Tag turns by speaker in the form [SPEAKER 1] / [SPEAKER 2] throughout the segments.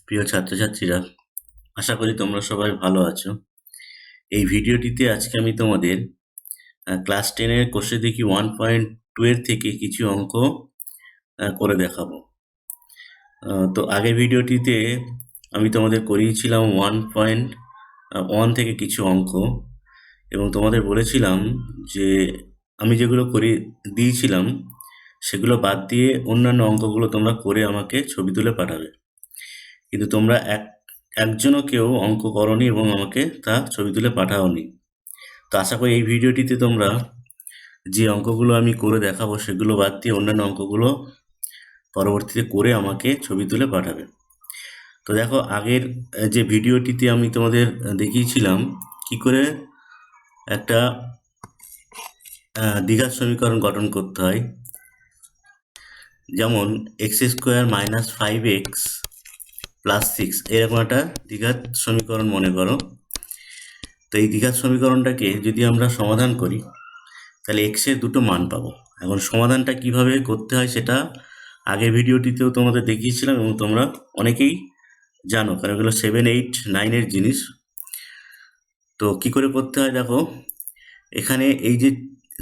[SPEAKER 1] প্রিয় ছাত্রছাত্রীরা, আশা করি তোমরা সবাই ভালো আছো। এই ভিডিওটিতে আজকে আমি তোমাদের ক্লাস 10-এর কোষে দেখি 1.2 এর থেকে কিছু অঙ্ক করে দেখাবো। তো আগের ভিডিওটিতে আমি তোমাদের করিয়েছিলাম 1.1 থেকে কিছু অঙ্ক, এবং তোমাদের বলেছিলাম যে আমি যেগুলো করে দিয়েছিলাম সেগুলো বাদ দিয়ে অন্যান্য অঙ্কগুলো তোমরা করে আমাকে ছবি তুলে পাঠাবে। কিন্তু তোমরা একজনও কেউ অঙ্ক করনি এবং আমাকে তা ছবি তুলে পাঠাওনি। তো আশা করি এই ভিডিওটিতে তোমরা যে অঙ্কগুলো আমি করে দেখাবো সেগুলো বাদ দিয়ে অন্যান্য অঙ্কগুলো পরবর্তীতে করে আমাকে ছবি তুলে পাঠাবে। তো দেখো, আগের যে ভিডিওটিতে আমি তোমাদের দেখিয়েছিলাম কি করে একটা দ্বিঘাত সমীকরণ গঠন করতে হয়। যেমন x² - 5x + 6 এরকম একটা দ্বিঘাত সমীকরণ মনে করো। তো এই দ্বিঘাত সমীকরণটাকে যদি আমরা সমাধান করি তাহলে এক্সের দুটো মান পাবো। এখন সমাধানটা কিভাবে করতে হয় সেটা আগের ভিডিওটিতেও তোমাদের দেখিয়েছিলাম এবং তোমরা অনেকেই জানো, কারণ এগুলো 7, 8, 9-এর জিনিস। তো কি করে করতে হয় দেখো, এখানে এই যে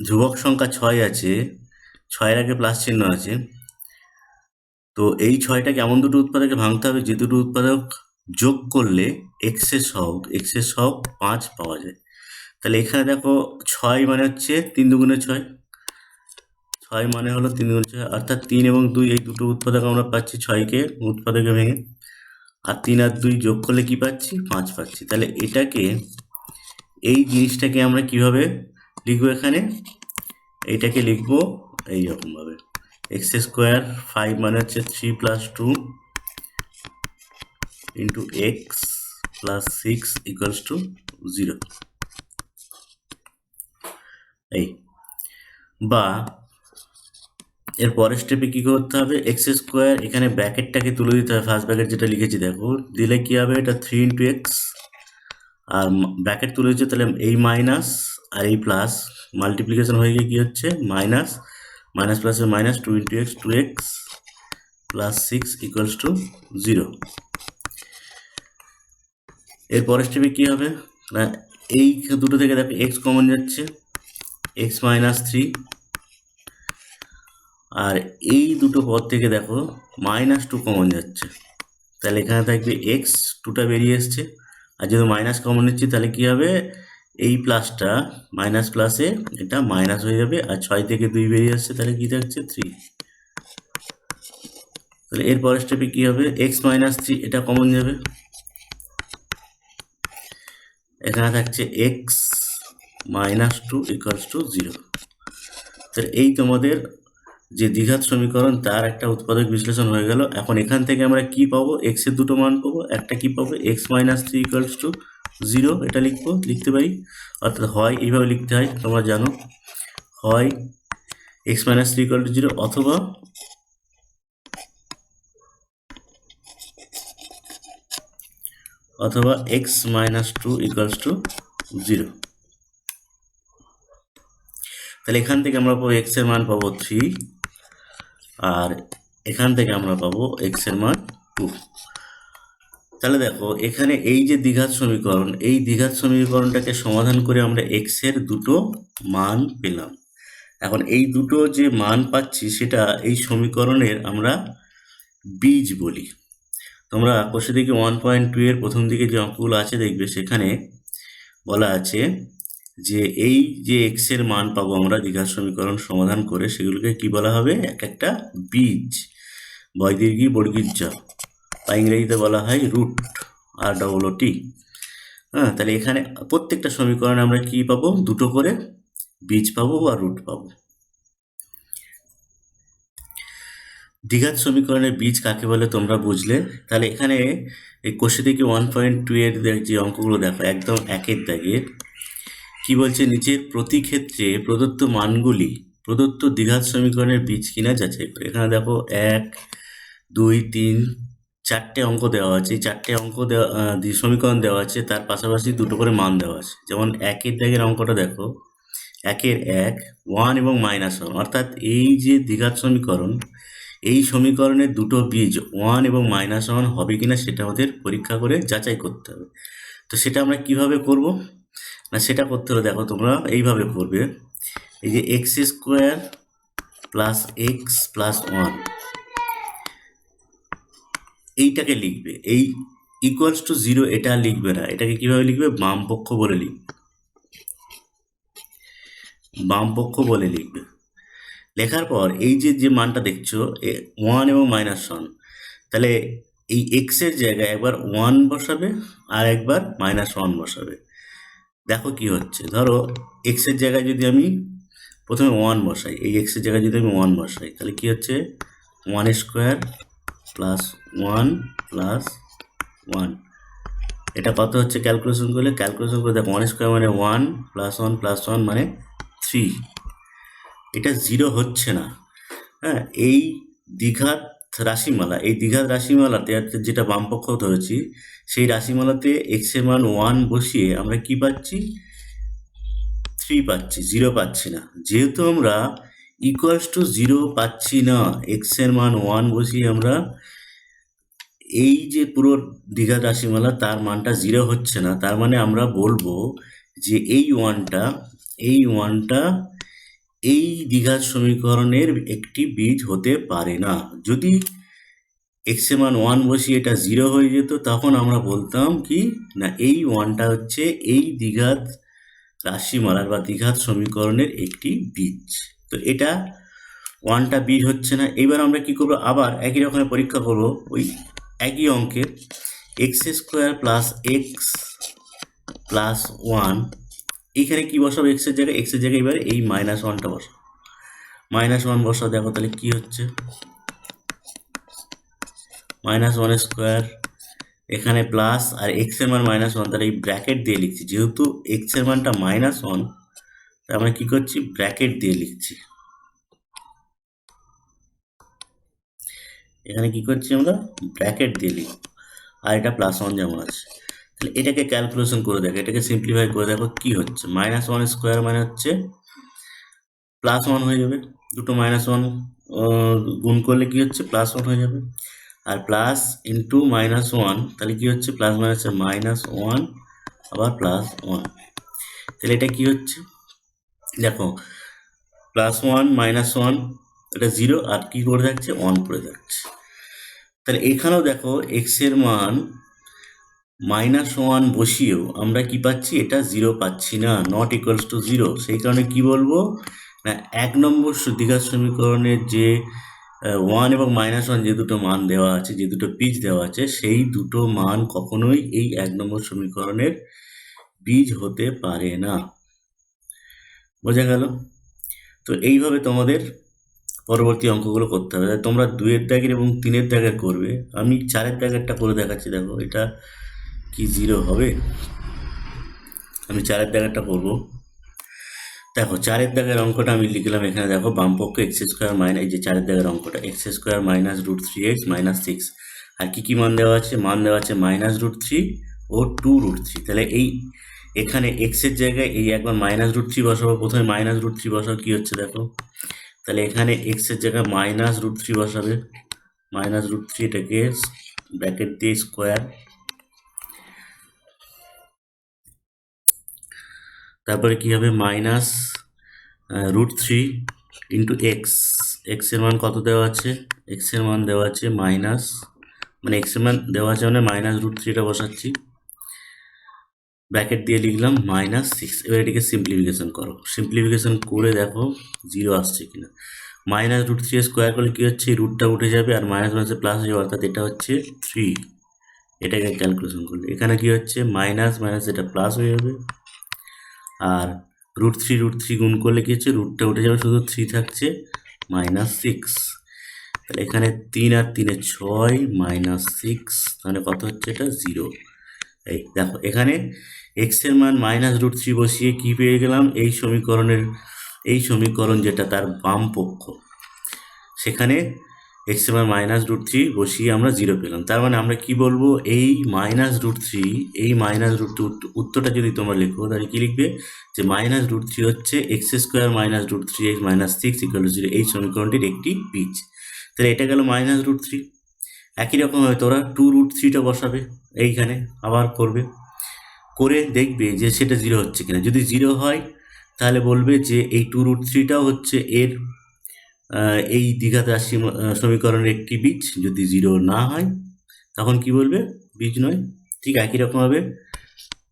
[SPEAKER 1] ধ্রুবক সংখ্যা 6 আছে, 6-এর আগে প্লাস চিহ্ন আছে। তো এই 6টাকে এমন দুটো উৎপাদকে ভাঙতে হবে যে দুটো উৎপাদক যোগ করলে এক্সের সহগ 5 পাওয়া যায়। তাহলে এখানে দেখো 6 মানে হচ্ছে 3 দুগুণে 6, 6 মানে হলো 3 দুগুণে 6, অর্থাৎ 3 এবং 2 এই দুটো উৎপাদক আমরা পাচ্ছি 6কে উৎপাদকে ভেঙে, আর 3 আর 2 যোগ করলে কি পাচ্ছি? 5 পাচ্ছি। তাহলে এই জিনিসটাকে আমরা কিভাবে লিখবো? এখানে এইটাকে লিখবো এইরকমভাবে, x² 5 মানে হচ্ছে 3 + 2 × x + 6 = 0। এই বা এর পরের স্টেপে কি করতে হবে? x² এখানে ব্র্যাকেটটাকে তুলে দিতে হবে। ফার্স্ট ব্র্যাকেট যেটা লিখেছি দেখো, দিলে কি হবে? এটা 3 × x, আর ব্র্যাকেট তুলে দিচ্ছে, তাহলে এই মাইনাস আর এই প্লাস মাল্টিপ্লিকেশন হয়ে গিয়ে কি হচ্ছে? মাইনাস মাইনাস প্লাসের মাইনাস 2 × x, 2x + 6 = 0। এর পরের স্টেপে কি হবে না, এই দুটো থেকে দেখো x কমন যাচ্ছে, x - 3, আর এই দুটো পদ থেকে দেখো -2 কমন যাচ্ছে। তাহলে এখানে থাকবে x, 2টা বেরিয়ে এসছে, আর যেহেতু মাইনাস কমন নিচ্ছি তাহলে কি হবে? এই প্লাসটা মাইনাস প্লাসে এটা মাইনাস হয়ে যাবে, আর 6 থেকে 2 বেরিয়ে আসছে, তাহলে কি থাকছে? 3। তাহলে এর পরের স্টেপে কি হবে? x - 3 এটা কমন যাবে, এখানে থাকছে x - 2 = 0। তাহলে এই তোমাদের যে দ্বিঘাত সমীকরণ তার একটা উৎপাদক বিশ্লেষণ হয়ে গেল। এখন এখান থেকে আমরা কি পাবো? x এর দুটো মান পাবো। একটা কি পাবো? x - 3 = 0, এটা লিখতে পারি। অর্থাৎ হয় এইভাবে লিখতে হয়, তোমরা জানো, হয় x - 3 = 0 অথবা x - 2 = 0। তাহলে এখান থেকে আমরা পাবো x এর মান পাবো 3, আর এখান থেকে আমরা পাবো x এর মান 2। তাহলে দেখো, এখানে এই যে দ্বিঘাত সমীকরণ, এই দ্বিঘাত সমীকরণটাকে সমাধান করে আমরা x এর দুটো মান পেলাম। এখন এই দুটো যে মান পাচ্ছি সেটা এই সমীকরণের আমরা বীজ বলি। তোমরা কোষে দেখি 1.2 এর প্রথম দিকে যে অঙ্কগুলো আছে দেখবে, সেখানে বলা আছে যে এই যে x এর মান পাবো আমরা দ্বিঘাত সমীকরণ সমাধান করে, সেগুলোকে কি বলা হবে? একটা বীজ, বর্গীয় বর্গীর জ, বা ইংরেজিতে বলা হয় রুট, ROOT। হ্যাঁ, তাহলে এখানে প্রত্যেকটা সমীকরণে আমরা কি পাবো? দুটো করে বীজ পাবো বা রুট পাবো। দ্বিঘাত সমীকরণের বীজ কাকে বলে তোমরা বুঝলে। তাহলে এখানে এই কোষে থেকে 1.2 এর যে অঙ্কগুলো দেখো, একদম একের দাগের কি বলছে? নিচের প্রতি ক্ষেত্রে প্রদত্ত মানগুলি প্রদত্ত দ্বিঘাত সমীকরণের বীজ কিনা যাচাই করে। এখানে দেখো 1, 2, 3, 4টে অঙ্ক দেওয়া আছে। এই 4টে অঙ্ক দেওয়া সমীকরণ দেওয়া আছে, তার পাশাপাশি দুটো করে মান দেওয়া আছে। যেমন একের দাগের অঙ্কটা দেখো, 1 এবং -1, অর্থাৎ এই যে দ্বিঘাত সমীকরণ, এই সমীকরণের দুটো বীজ 1 এবং -1 হবে কিনা সেটা আমাদের পরীক্ষা করে যাচাই করতে হবে। তো সেটা আমরা কিভাবে করব না, সেটা করতে হলে দেখো তোমরা এইভাবে করবে। এই যে x² প্লাস x প্লাস 1 এইটাকে লিখবে, এই ইকুয়ালস টু 0 এটা লিখবে না, এটাকে কিভাবে লিখবে, বাম পক্ষ বলে লিখবে, বাম পক্ষ বলে লিখবে। লেখার পর এই যে মানটা দেখছো 1 এবং -1, তাহলে এই এক্স এর জায়গায় একবার 1 বসাবে আর একবার -1 বসাবে। দেখো কি হচ্ছে, ধরো এক্স এর জায়গায় যদি আমি প্রথমে 1 বসাই, এই এক্স এর জায়গায় যদি আমি 1 বসাই, তাহলে কি হচ্ছে 1² প্লাস 1 প্লাস 1, এটা কত হচ্ছে ক্যালকুলেশন করলে দেখো 1² মানে 1 প্লাস 1 প্লাস 1 মানে 3, এটা 0 হচ্ছে না। হ্যাঁ, এই দ্বিঘাত রাশিমালা, এই দ্বিঘাত রাশিমালাতে যেটা বামপক্ষ ধরেছি, সেই রাশিমালাতে এক্স এর মান 1 বসিয়ে আমরা কি পাচ্ছি, 3 পাচ্ছি, 0 পাচ্ছি না। যেহেতু আমরা ইকুয়ালস টু 0 পাচ্ছি না, এক্স এর মান 1 বসিয়ে আমরা এই যে পুরো দ্বিঘাত রাশিমালা তার মানটা 0 হচ্ছে না, তার মানে আমরা বলবো যে এই ওয়ানটা এই দ্বিঘাত সমীকরণের একটি বীজ হতে পারে না। যদি এক্স এর মান 1 বসিয়ে এটা 0 হয়ে যেত, তখন আমরা বলতাম কি না, এই ওয়ানটা হচ্ছে এই দ্বিঘাত রাশিমালার বা দ্বিঘাত সমীকরণের একটি বীজ। তো এটা ওয়ানটা বীজ হচ্ছে না। এবার আমরা কি করবো, আবার একই রকমের পরীক্ষা করবো, ওই একই অঙ্কের x² প্লাস এক্স প্লাস 1, এইখানে কি বসাবো, এক্স এর জায়গায় এবারে এই -1টা বসাবো, -1 বসাও। দেখো তাহলে কি হচ্ছে, -1², এখানে প্লাস আর এক্স এর মান -1, তাহলে এই ব্র্যাকেট দিয়ে লিখছি, যেহেতু এক্স এর মানটা -1, তাই আমরা কি করছি, ব্র্যাকেট দিয়ে লিখছি। এখানে কি করছি আমরা, ব্র্যাকেট দিয়ে লিখব, আর এটা +1 যেমন আছে। তাহলে এটাকে ক্যালকুলেশন করে দেখো, এটাকে সিম্পলিফাই করে দেখো কি হচ্ছে, -1² মানে হচ্ছে +1 হয়ে যাবে, দুটো -1 গুণ করলে কি হচ্ছে, +1 হয়ে যাবে। আর প্লাস ইন্টু -1, তাহলে কি হচ্ছে, প্লাস মাইনাসে -1 আবার +1, তাহলে এটা কি হচ্ছে, দেখো +1 -1, এটা 0 আর কি করে যাচ্ছে, 1 করে যাচ্ছে। তাহলে এখানেও দেখো এক্স এর মান -1 বসিয়েও আমরা কি পাচ্ছি, এটা 0 পাচ্ছি না, নট ইকুয়ালস টু 0। সেই কারণে কি বলবো না, 1 নম্বর দ্বিঘাত সমীকরণের যে 1 এবং -1 যে দুটো মান দেওয়া আছে, যে দুটো বীজ দেওয়া আছে, সেই দুটো মান কখনোই এই 1 নম্বর সমীকরণের বীজ হতে পারে না। বোঝা গেল? তো এইভাবে তোমাদের পরবর্তী অঙ্কগুলো করতে হবে। তোমরা 2-এর দাগের এবং 3-এর দাগের করবে, আমি 4-এর দাগেরটা করে দেখাচ্ছি। দেখো এটা কি 0 হবে, আমি 4-এর দাগেরটা করবো। দেখো 4-এর দাগের অঙ্কটা আমি লিখলাম এখানে, দেখো বামপক্ষ x² মাইনাস, এই যে 4-এর দাগের অঙ্কটা x² মাইনাস √3x মাইনাস 6, আর কি মান দেওয়া আছে, -√3 ও 2√3। তাহলে এই এখানে x এর জায়গায় এই একবার -√3 বসাবো, প্রথমে -√3 বসাবো, কি হচ্ছে দেখো, তাহলে এখানে x এর জায়গায় -√3 বসাবে, -√3, এটাকে ব্র্যাকেট দিয়ে স্কোয়ার, তারপরে কি হবে, -√3 ইন্টু এক্স, এক্স এর মান কত দেওয়া আছে, এক্স এর মান দেওয়া আছে মানে এক্স এর মান দেওয়া আছে মানে -√3 এটা বসাচ্ছি, ব্র্যাকেট দিয়ে লিখলাম -6। এবার এটাকে সিম্পলিফিকেশন করো, সিম্পলিফিকেশন করে দেখো 0 আসছে কিনা। -√3 স্কোয়ার করলে কি হচ্ছে, রুটটা উঠে যাবে আর মাইনাসে প্লাস হয়ে যাবে, অর্থাৎ এটা হচ্ছে 3। এটাকে ক্যালকুলেশন করলে এখানে কি হচ্ছে, মাইনাস এটা প্লাস হয়ে যাবে, আর √3 গুণ করলে কি হচ্ছে, রুটটা উঠে যাবে, শুধু 3 থাকছে, -6। তাহলে এখানে 3 আর 3 6, -6, তাহলে কত হচ্ছে, এটা 0। এই দেখো এখানে এক্স এর মান -√3 বসিয়ে কি পেয়ে গেলাম, এই সমীকরণ যেটা তার বাম পক্ষ, সেখানে এক্স এর মান -√3 বসিয়ে আমরা 0 পেলাম। তার মানে আমরা কি বলবো, এই -√3 উত্তরটা যদি তোমরা লেখো, তাহলে কি লিখবে, যে -√3 হচ্ছে x² -√3x - 6 = 0, এই সমীকরণটির একটি বীজ। তাহলে এটা গেল -√3। একই রকমভাবে তোরা 2√3টা বসাবে এইখানে, আবার করবে, করে দেখবে যে সেটা 0 হচ্ছে কিনা। যদি 0 হয় তাহলে বলবে যে এই 2√3টাও হচ্ছে এর এই দ্বিঘাত রাশি সমীকরণের একটি বীজ। যদি 0 না হয় তখন কি বলবে? বীজ নয়। ঠিক একই রকমভাবে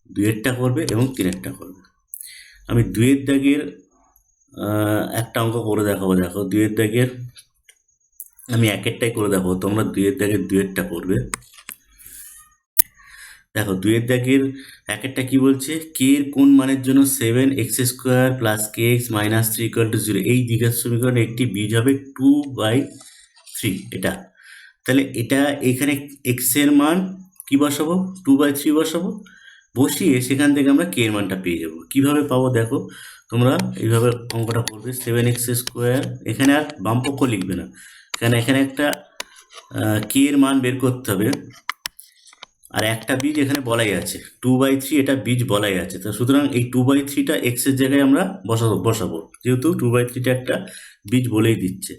[SPEAKER 1] 2এরটা করবে এবং 3এরটা করবে। আমি 2এর দাগের একটা অঙ্ক করে দেখাবো। দেখো 2এর দাগের আমি 1এরটাই করে দেখাবো, তোমরা 2এর দাগের 2এরটা করবে। দেখো 2এর দাগের 1এরটা কি বলছে? কে এর কোন মানের জন্য 7x² + kx - 3 = 0 এই দ্বিঘাত সমীকরণে একটি বীজ হবে 2/3। এটা তাহলে এটা এখানে x এর মান কি বসাবো? 2/3 বসাবো, বসিয়ে সেখান থেকে আমরা কে এর মানটা পেয়ে যাবো। কিভাবে পাবো দেখো, তোমরা এইভাবে অঙ্কটা করবে। 7x², এখানে আর বামপক্ষ লিখবে না, কারণ এখানে একটা কে এর মান বের করতে হবে, আর একটা বীজ এখানে বলাই আছে 2/3, এটা বীজ বলাই আছে। তো সুতরাং এই 2/3টা এক্সের জায়গায় আমরা বসাবো, যেহেতু 2/3টা একটা বীজ বলেই দিচ্ছে।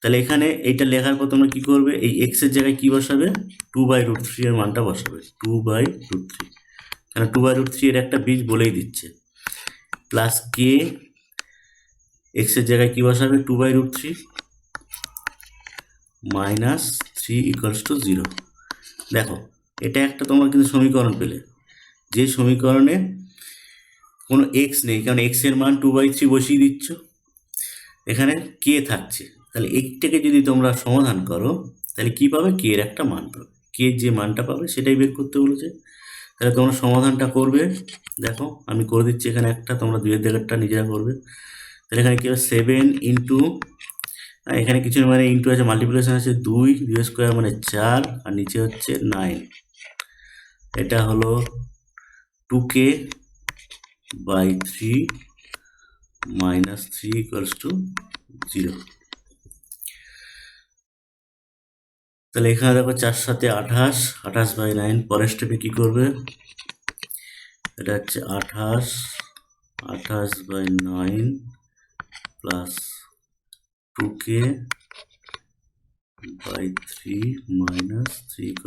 [SPEAKER 1] তাহলে এখানে এইটা লেখার পর তোমরা কী করবে? এই এক্সের জায়গায় কী বসাবে? 2/√3 এর মানটা বসাবে, 2/√3, কারণ 2/√3 এর একটা বীজ বলেই দিচ্ছে। প্লাস কে এক্সের জায়গায় কী বসাবে? 2/√3 - 3 = 0। দেখো এটা একটা তোমরা কিন্তু সমীকরণ পেলে, যে সমীকরণে কোনো এক্স নেই, কারণ এক্স এর মান 2/3 বসিয়ে দিচ্ছ, এখানে কে থাকছে। তাহলে এইটাকে যদি তোমরা সমাধান করো তাহলে কি পাবে? কে এর একটা মান পাবে, কে যে মানটা পাবে সেটাই বের করতে বলেছে। তাহলে তোমরা সমাধানটা করবে। দেখো আমি করে দিচ্ছি এখানে একটা, তোমরা 2এর দাগেরটা নিজেরা করবে। তাহলে এখানে কি হবে? 7 ইন্টু, এখানে কিছু মানে ইন্টু আছে, মাল্টিপ্লিকেশন আছে 2² মানে 4, আর নিচে হচ্ছে 9। এটা হলো 2k/3 - 3 = 0। তাহলে এখানে দেখো 4 × 7 = 28, 28/9। পরের স্টেপে কী করবে? এটা হচ্ছে 28, 28/9 প্লাস 2k/3 - 3 =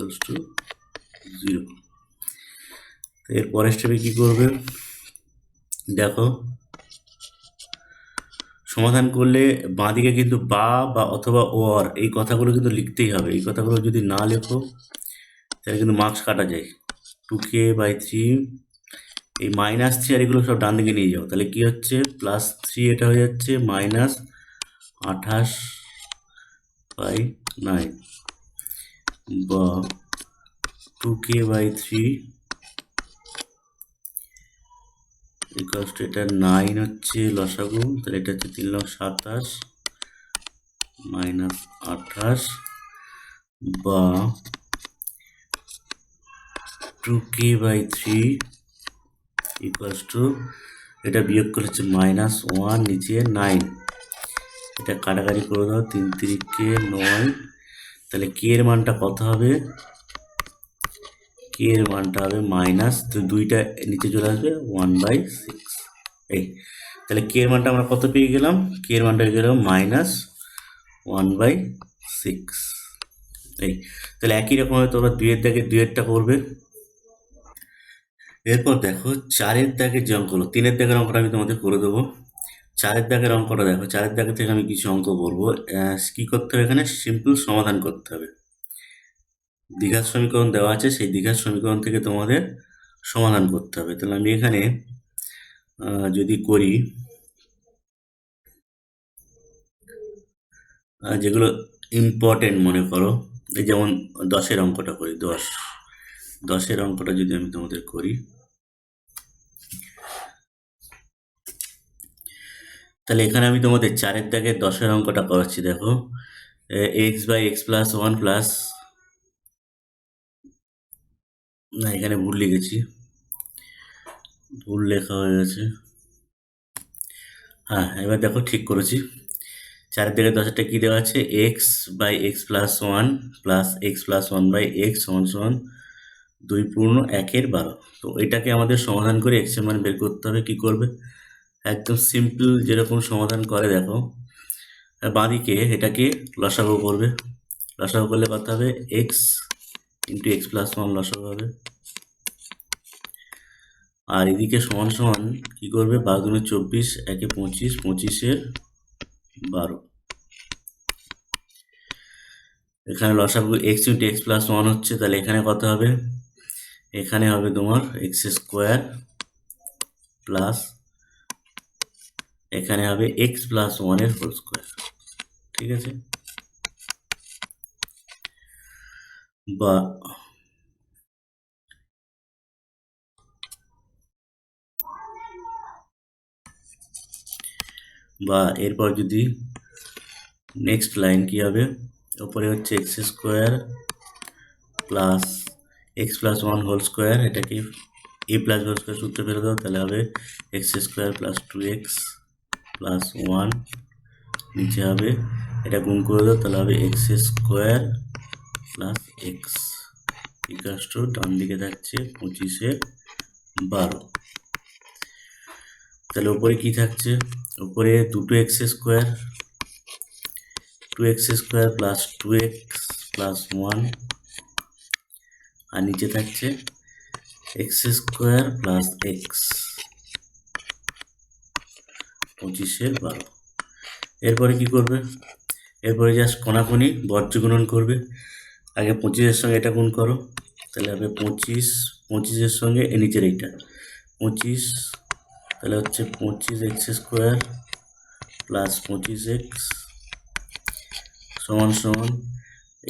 [SPEAKER 1] 0। এর পরের স্টেপে কী করবে? দেখো সমাধান করলে বাঁদিকে কিন্তু বা অথবা ওর এই কথাগুলো কিন্তু লিখতেই হবে। এই কথাগুলো যদি না লেখো তাহলে কিন্তু মার্কস কাটা যায়। 2k/3, এই -3 আর এগুলো সব ডান দিকে নিয়ে যাও, তাহলে কি হচ্ছে? +3, এটা হয়ে যাচ্ছে -28/9 বা 2k/3 = এটা 9 হচ্ছে লসাগু, তাহলে এটা হচ্ছে 3 × 27 -28 বা 2k/3 = এটা বিয়োগ করে হচ্ছে -1, নিচে 9, এটা কাটাকাটি করে দাও, 3 × 3 = 9। তাহলে কে এর মানটা কত হবে? কে এর মানটা হবে -2টা নিচে চলে আসবে 1/6। এই তাহলে কে এর মানটা আমরা কত পেয়ে গেলাম? কে এর মানটা পেয়ে গেলাম -1/6। এই তাহলে একই রকমভাবে তোমরা 2এর দাগে 2এরটা করবে। এরপর দেখো 4এর দাগের যে অঙ্কগুলো, 3এর দাগের অঙ্কটা আমি তোমাদের করে দেবো। 4এর দাগের অঙ্কটা দেখো, 4এর দাগে থেকে আমি কিছু অঙ্ক করবো। কী করতে হবে? এখানে সিম্পল সমাধান করতে হবে। দ্বিঘাত সমীকরণ দেওয়া আছে, সেই দ্বিঘাত সমীকরণ থেকে তোমাদের সমাধান করতে হবে। তাহলে আমি এখানে যদি করি, যেগুলো ইম্পর্টেন্ট মনে করো, এই যেমন 10-এর অঙ্কটা করি। 10-এর অঙ্কটা যদি আমি তোমাদের করি, তাহলে এখানে আমি তোমাদের 4এর দাগে 10-এর অঙ্কটা করাচ্ছি। দেখো x/x + 1 প্লাস, না এখানে ভুল লিখেছি, ভুল লেখা হয়ে গেছে। হ্যাঁ এবার দেখো ঠিক করেছি। 4এর দাগে 10-এরটা কী দেওয়া আছে? x/x + 1 প্লাস x + 1/x = 2 পূর্ণ 1/12। তো এটাকে আমাদের সমাধান করে x এর মান বের করতে হবে। কী করবে? একদম সিম্পল যেরকম সমাধান করে দেখো, আর বাঁদিকে এটাকে লসাগু করবে, লসাগু করলে কত হবে x into x plus one লসাগু হবে। আর এদিকে সমান সমান কী করবে 12 দুগুণে 24, একে 25, 25-এর 12। এখানে লসাগু x into x plus one হচ্ছে, তাহলে এখানে কত হবে, এখানে হবে তোমার এক্স স্কোয়ার প্লাস এখানে হবে এক্স প্লাস ওয়ানের হোল স্কোয়ার। ঠিক আছে, বা এরপর যদি নেক্সট লাইন কি হবে, ওপরে হচ্ছে X square plus X plus one whole square, এটাকে এ প্লাস হোল স্কোয়ার সূত্রে ফেলে দাও, তাহলে হবে X square plus 2x plus 1, নিচে হবে এটা গুণ করে দাও, তাহলে হবে X square plus X equals to ডান দিকে থাকছে 25-এর 12। তাহলে উপরে কি থাকছে, উপরে দুটো x square, 2x square plus 2x plus 1, আর নিচে থাকছে এক্স স্কোয়ার প্লাস এক্স 25-এর 12। এরপরে কি করবে, এরপরে জাস্ট কোনাকুনি বর্জ্য গুণন করবে। আগে 25-এর সঙ্গে এটা গুণ করো, তাহলে হবে 25-এর সঙ্গে এ নিচের এইটা 25, তাহলে হচ্ছে 25x স্কোয়ার প্লাস 25x সমান সমান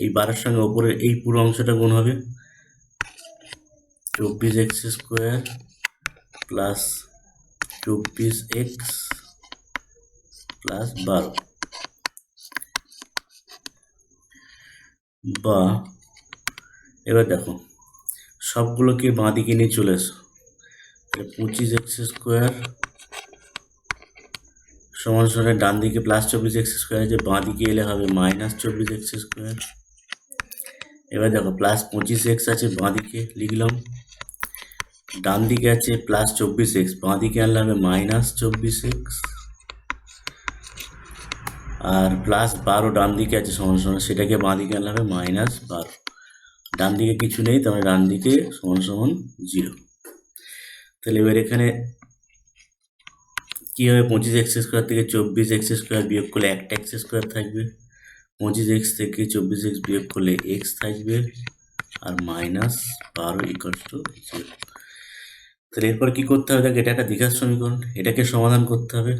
[SPEAKER 1] এই 12-এর সঙ্গে ওপরের এই পুরো অংশটা গুণ হবে 24x square plus 24x plus 12, বা এবার দেখো সবগুলোকে বাঁ দিকে নিয়ে চলে এসো, 25x স্কোয়ার সমান সমান ডান দিকে প্লাস 24x স্কোয়ার আছে, বাঁ দিকে এলে হবে মাইনাস 24x স্কোয়ার। এবার দেখো প্লাস 25x আছে বাঁ দিকে লিখলাম, ডান দিকে আছে প্লাস 24x, বাঁ দিকে আনলে হবে মাইনাস 24x, আর প্লাস 12 ডান দিকে আছে সমান সমান, সেটাকে বাঁ দিকে আনলে হবে মাইনাস 12। ডান দিকে কিছু নেই, তাহলে ডান দিকে সমান সমান 0। তাহলে এবার এখানে কী হবে, 25x স্কোয়ার থেকে 24x স্কোয়ার বিয়োগ করলে একটা এক্স স্কোয়ার থাকবে, 25x থেকে 24x বিয়োগ করলে এক্স থাকবে, আর মাইনাস 12 ইকুয়ালস টু 0। তাহলে এরপর কী করতে হবে, দেখো এটা একটা দ্বিঘাত সমীকরণ, এটাকে সমাধান করতে হবে।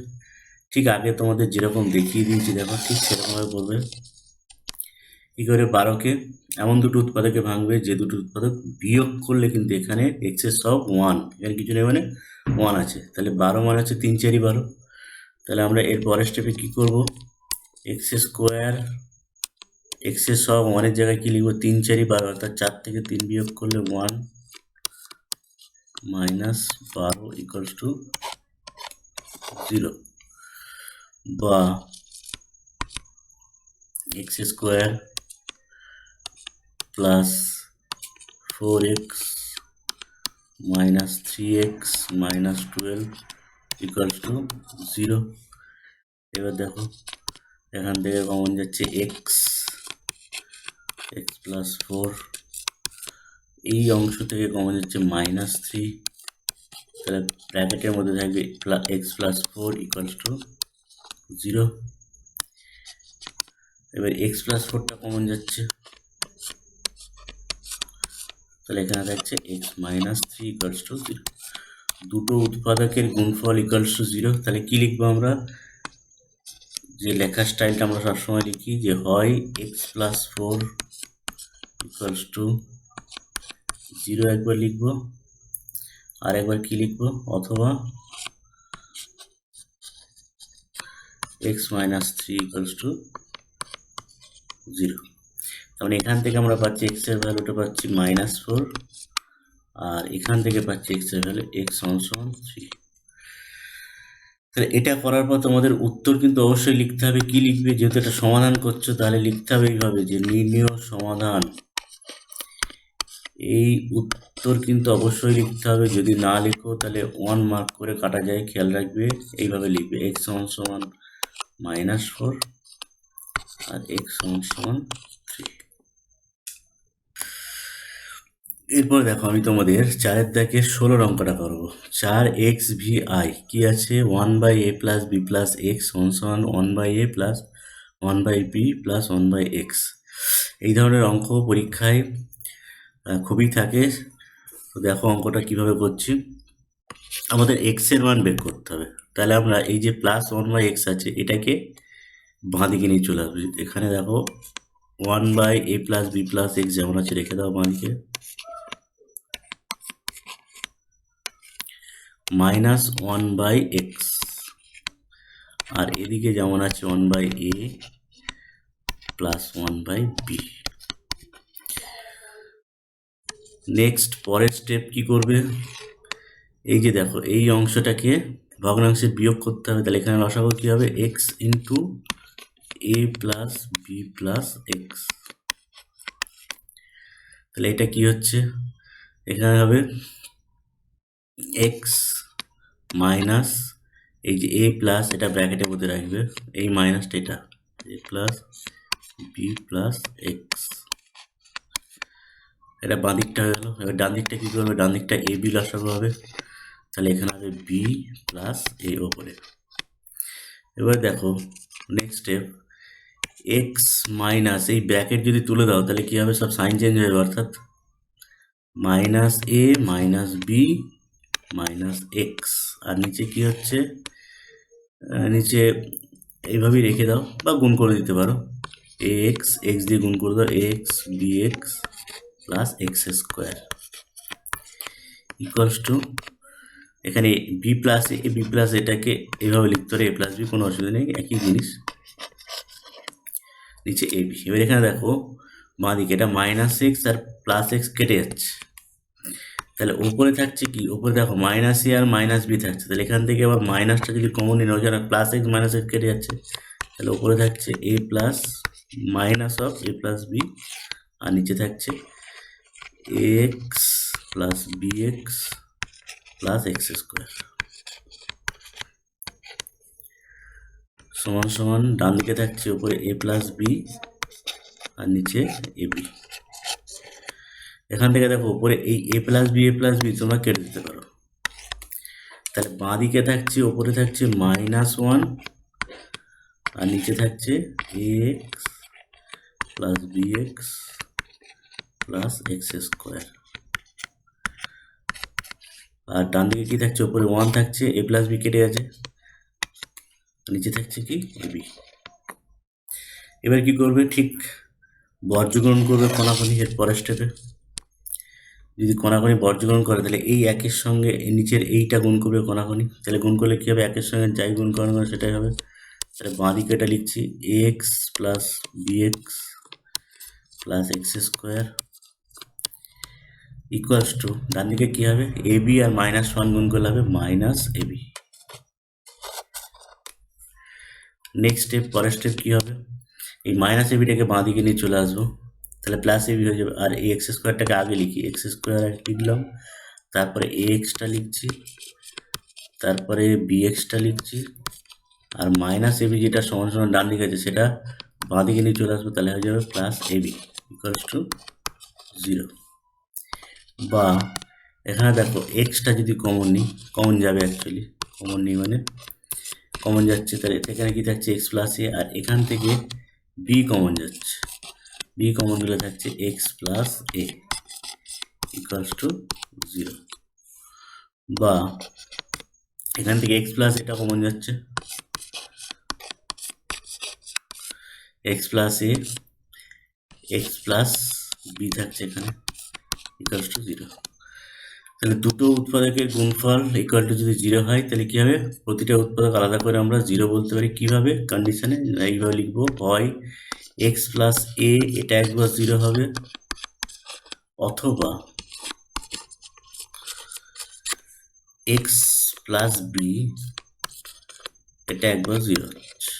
[SPEAKER 1] ঠিক আগে তোমাদের যেরকম দেখিয়ে দিয়েছি দেখো ঠিক সেরকমভাবে বলবে। কী করে 12কে এমন দুটো উৎপাদকে ভাঙবে যে দুটো উৎপাদক বিয়োগ করলে কিন্তু এখানে এক্সের সব 1, এখানে কিছু নেই মানে 1 আছে, তাহলে 12 মানে হচ্ছে 3 4 12। তাহলে আমরা এর পরের স্টেপে কী করবো, এক্স স্কোয়ার এক্সের সব 1-এর জায়গায় কী লিখবো 3 4 12, অর্থাৎ 4 থেকে 3 বিয়োগ করলে 1 মাইনাস 12 ইকুয়ালস টু 0, বা x square plus 4x minus 3x minus 12 equals to 0। এবার দেখো এখান থেকে কমন যাচ্ছে এক্স প্লাস 4, এই অংশ থেকে কমন যাচ্ছে মাইনাস 3, তাহলে ব্র্যাকেটের মধ্যে থাকবে এক্স প্লাস 4 ইকুয়ালস টু 0। এবার এক্স প্লাস 4টা কমন যাচ্ছে, তাহলে এখানে থাকছে এক্স মাইনাস 3 ইকুয়ালস টু 0। দুটো উৎপাদকের গুণফল ইকুয়ালস টু 0। তাহলে কি লিখবো আমরা, যে লেখার স্টাইলটা আমরা সবসময় লিখি যে হয় এক্স প্লাস 4 ইকুয়ালস টু 0 একবার লিখবো, আর একবার কি লিখবো, অথবা এক্স মাইনাস 3 ইকুয়ালস টু 0। তাহলে এখান থেকে আমরা পাচ্ছি এক্সের ভ্যালুটা পাচ্ছি -4, আর এখান থেকে পাচ্ছি এক্সের ভ্যালু এক্স সমান 3। তাহলে এটা করার পর তোমাদের উত্তর কিন্তু অবশ্যই লিখতে হবে। কি লিখবে, যেহেতু এটা সমাধান করছো তাহলে লিখতে হবে এইভাবে যে নির্ণেয় সমাধান। এই উত্তর কিন্তু অবশ্যই লিখতে হবে, যদি না লিখো তাহলে 1 মার্ক করে কাটা যায়, খেয়াল রাখবে। এইভাবে লিখবে এক্স সমান -4 আর এক্স সমান সমান 3। এরপর দেখো আমি তোমাদের 4-এর দাগের 16 অঙ্কটা করবো। 4xvi কি আছে, 1/a plus B plus x সমান সমান 1/a plus 1/b plus 1/x। এই ধরনের অঙ্ক পরীক্ষায় খুবই থাকে। তো দেখো অঙ্কটা কিভাবে করছি। আমাদের x এর মান বের করতে হবে। তাহলে আমরা এই যে প্লাস 1/x আছে এটাকে বাঁ দিকে নিয়ে চলে আসবে। এখানে দেখো 1/a plus B plus x যেমন আছে রেখে দাও বাঁ দিকে, মাইনাস 1/x, আর এদিকে যেমন আছে 1/a প্লাস 1/b। নেক্সট পরের স্টেপ কি করবে, এই যে দেখো এই অংশটাকে ভগ্নাংশে বিয়োগ করতে হবে। তাহলে এখানে লসাগু কি হবে, এক্স ইন্টু এ প্লাস বি প্লাস এক্স। তাহলে এটা কি হচ্ছে, এখানে হবে এক্স মাইনাস এই যে এ প্লাস, এটা ব্র্যাকেটের মধ্যে রাখবে, এই মাইনাসটা এটা এ প্লাস বি প্লাস এক্স। এটা বাঁ দিকটা হয়ে গেল। এবার ডান দিকটা কী করবে, ডান দিকটা এ বি লসাগু হবে। তাহলে এখানে হবে বি প্লাস এ ওপরে। এবার দেখো নেক্সট স্টেপ, এক্স মাইনাস এই ব্র্যাকেট যদি তুলে দাও তাহলে কী হবে, সব সাইন চেঞ্জ হয়ে যাবে, অর্থাৎ মাইনাস এ মাইনাস বি মাইনাস এক্স। আর নিচে কি হচ্ছে, নিচে এইভাবেই রেখে দাও বা গুণ করে দিতে পারো, এ এক্স এক্স দিয়ে গুণ করে দাও, X B X plus X square equals to, এখানে B plus A B plus এটাকে এইভাবে লিখতে পারে, এ প্লাস বি, কোনো অসুবিধা নেই, একই জিনিস, নিচে এ বি। এবার এখানে দেখো বাঁ দিকে এটা মাইনাস এক্স আর প্লাস এক্স কেটে যাচ্ছে। তাহলে ওপরে থাকছে কি, ওপরে দেখো মাইনাস এ আর মাইনাস বি থাকছে। তাহলে এখান থেকে আবার মাইনাসটা যদি কমন নিয়ে নাও, যারা প্লাস এক্স মাইনাস এক্স কেটে যাচ্ছে, তাহলে ওপরে থাকছে A plus minus of A plus B, আর নিচে থাকছে X plus B X plus X square সমান সমান, ডান দিকে থাকছে উপরে এ প্লাস বি আর নিচে এ বি। এখান থেকে দেখো উপরে এই এ প্লাস বি তোমরা কেটে দিতে পারো। তাহলে বাঁ দিকে থাকছে, ওপরে থাকছে -1 আর নিচে থাকছে X plus B X plus X square. আর ডান দিকে কি থাকছে, ওপরে 1 থাকছে, এ প্লাস বি কেটে গেছে, নিচে থাকছে কি এ বি। এবার কি করবে, ঠিক বর্গীকরণ করবে কোনাকুনি। এর পরের স্টেপে যদি কোনাকুনি বর্গীকরণ করে, তাহলে এই একের সঙ্গে নিচের এইটা গুণ করবে কোনাকুনি। তাহলে গুণ করলে কী হবে, একের সঙ্গে যাই গুণ করানো হবে সেটাই হবে। তাহলে বাঁ দিকে এটা লিখছি X plus B X plus X square equals to, ডান দিকে কী হবে, এ বি আর -1 গুণ করলে হবে minus A B. Next step, পরের স্টেপ কী হবে, এই মাইনাস এ বিটাকে বাঁ দিকে নিয়ে চলে আসবো, তাহলে প্লাস এ বি হয়ে যাবে। আর এই এক্স স্কোয়ারটাকে আগে লিখি, এক্স স্কোয়ার লিখলাম, তারপরে এ এক্সটা লিখছি, তারপরে বি এক্সটা লিখছি, আর মাইনাস এ বি যেটা সমান সমান ডান দিকে আছে সেটা বাঁ দিকে নিয়ে চলে আসবো, তাহলে হয়ে যাবে plus A B equals to 0। বা এখানে দেখো এক্সটা যদি কমন নিই, কমন যাবে অ্যাকচুয়ালি, কমন নিই মানে কমন যাচ্ছে, তাহলে এখানে কি থাকছে এক্স প্লাস এ, আর এখান থেকে বি কমন যাচ্ছে, বি কমন গেলে থাকছে X plus A equals to 0। বা এখান থেকে এক্স প্লাস এটা কমন যাচ্ছে, এক্স প্লাস এ এক্স প্লাস বি থাকছে এখানে ইকুয়ালস টু 0। তাহলে দুটো উৎপাদকের গুণফল ইকুয়াল টু যদি 0 হয়, তাহলে কী হবে, প্রতিটা উৎপাদক আলাদা করে আমরা 0 বলতে পারি। কীভাবে, কন্ডিশনে এইভাবে লিখবো, হয় এক্স প্লাস এ এটা একবার 0 হবে, অথবা এক্স প্লাস বি এটা একবার 0 হচ্ছে।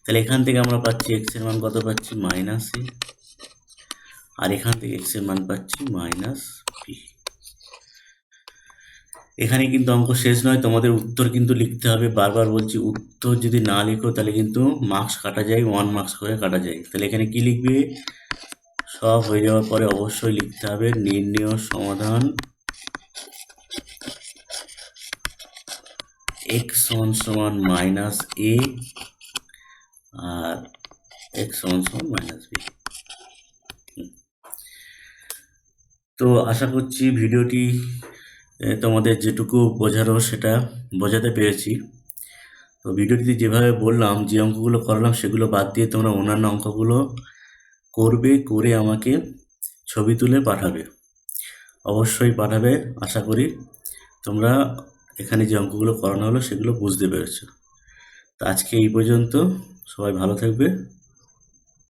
[SPEAKER 1] তাহলে এখান থেকে আমরা পাচ্ছি এক্স এর মান কত পাচ্ছি, মাইনাস এ, আর এখান থেকে এক্স এর মান পাচ্ছি মাইনাস বি। এখানে কিন্তু অঙ্ক শেষ নয়, তোমাদের উত্তর কিন্তু লিখতে হবে। বারবার বলছি, উত্তর যদি না লিখো তাহলে কিন্তু মার্কস কাটা যায়, 1 মার্কস করে কাটা যায়। তাহলে এখানে কি লিখবে? সব হয়ে যাওয়ার পরে অবশ্যই লিখতে হবে নির্ণেয় সমাধান x সমান মাইনাস a আর x সমান মাইনাস b। তো আশা করছি ভিডিওটি তোমাদের যেটুকু বোঝারও সেটা বোঝাতে পেরেছি। তো ভিডিওটিতে যেভাবে বললাম, যে অঙ্কগুলো করলাম সেগুলো বাদ দিয়ে তোমরা অন্যান্য অঙ্কগুলো করবে, করে আমাকে ছবি তুলে পাঠাবে। অবশ্যই পাঠাবে। আশা করি তোমরা এখানে যে অঙ্কগুলো করানো হলো সেগুলো বুঝতে পেরেছো। তো আজকে এই পর্যন্ত। সবাই ভালো থাকবে।